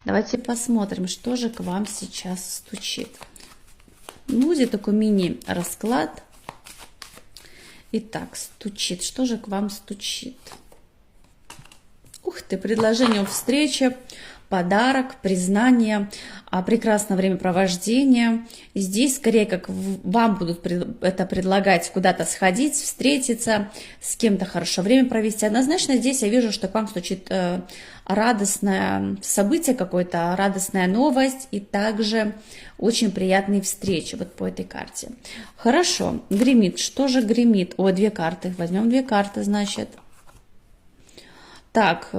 Давайте посмотрим, что же к вам сейчас стучит. Будет такой мини-расклад. Итак, стучит. Что же к вам стучит? Ух ты, предложение о встрече, подарок, признание, прекрасное времяпровождение. Здесь скорее как вам будут это предлагать куда-то сходить, встретиться, с кем-то хорошо время провести. Однозначно здесь я вижу, что к вам стучит радостное событие какое-то, радостная новость и также очень приятные встречи вот по этой карте. Хорошо, гремит. Что же гремит? О, две карты. Возьмем две карты, значит. Так,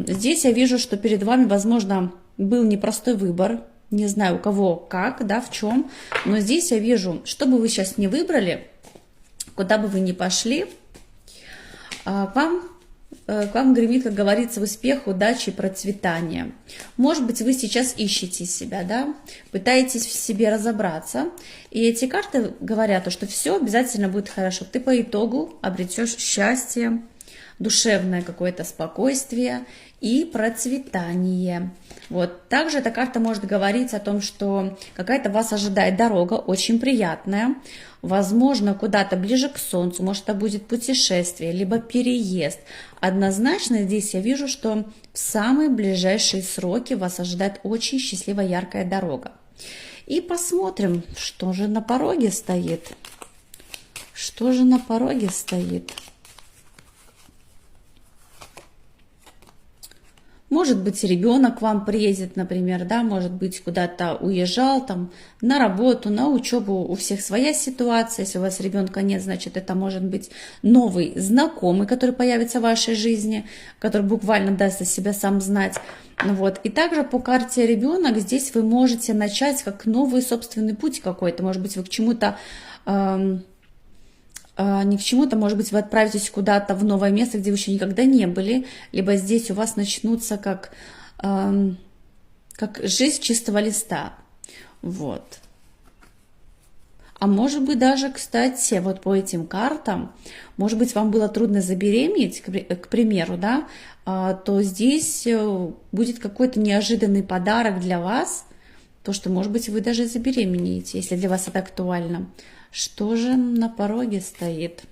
здесь я вижу, что перед вами, возможно, был непростой выбор. Не знаю, у кого как, да, в чем. Но здесь я вижу, что бы вы сейчас не выбрали, куда бы вы ни пошли, к вам гремит, как говорится, успех, удачи и процветание. Может быть, вы сейчас ищете себя, да, пытаетесь в себе разобраться. И эти карты говорят, что все обязательно будет хорошо. Ты по итогу обретешь счастье, душевное какое-то спокойствие и процветание. Вот. Также эта карта может говорить о том, что какая-то вас ожидает дорога, очень приятная, возможно, куда-то ближе к солнцу, может, это будет путешествие, либо переезд. Однозначно здесь я вижу, что в самые ближайшие сроки вас ожидает очень счастливая, яркая дорога. И посмотрим, что же на пороге стоит. Что же на пороге стоит? Может быть, ребенок к вам приедет, например, да, может быть, куда-то уезжал, там, на работу, на учебу, у всех своя ситуация. Если у вас ребенка нет, значит, это может быть новый знакомый, который появится в вашей жизни, который буквально даст о себе сам знать. Вот. И также по карте ребенок здесь вы можете начать как новый собственный путь какой-то, может быть, вы к чему-то... не к чему-то, может быть, вы отправитесь куда-то в новое место, где вы еще никогда не были, либо здесь у вас начнутся как жизнь чистого листа. Вот. А может быть даже, кстати, вот по этим картам, может быть, вам было трудно забеременеть, к примеру, да, то здесь будет какой-то неожиданный подарок для вас, то, что, может быть, вы даже забеременеете, если для вас это актуально. Что же на пороге стоит?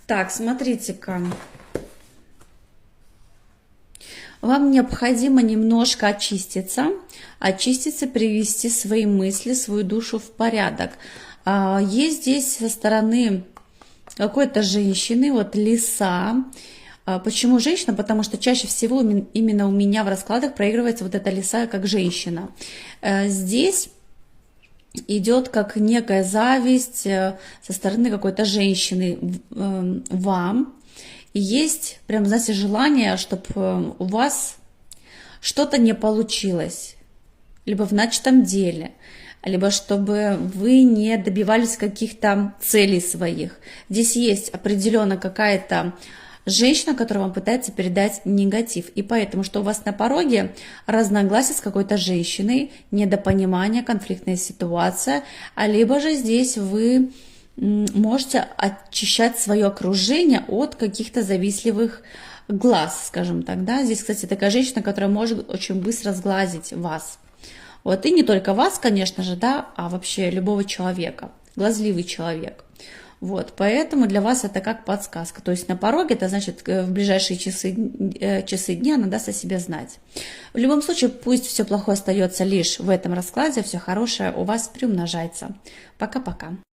Так, смотрите-ка. Вам необходимо немножко очиститься, привести свои мысли, свою душу в порядок. Есть здесь со стороны какой-то женщины, вот лиса. Почему женщина? Потому что чаще всего именно у меня в раскладах проигрывается вот эта лиса как женщина. Здесь идет как некая зависть со стороны какой-то женщины вам. И есть прям, знаете, желание, чтобы у вас что-то не получилось. Либо в начатом деле, либо чтобы вы не добивались каких-то целей своих. Здесь есть определенно какая-то женщина, которая вам пытается передать негатив. И поэтому, что у вас на пороге разногласия с какой-то женщиной, недопонимание, конфликтная ситуация, либо же здесь вы можете очищать свое окружение от каких-то завистливых глаз, скажем так. Да? Здесь, кстати, такая женщина, которая может очень быстро сглазить вас. Вот. И не только вас, конечно же, да, а вообще любого человека, глазливый человек. Вот, поэтому для вас это как подсказка. То есть на пороге, это значит, в ближайшие часы дня она даст о себе знать. В любом случае, пусть все плохое остается лишь в этом раскладе, все хорошее у вас приумножается. Пока-пока.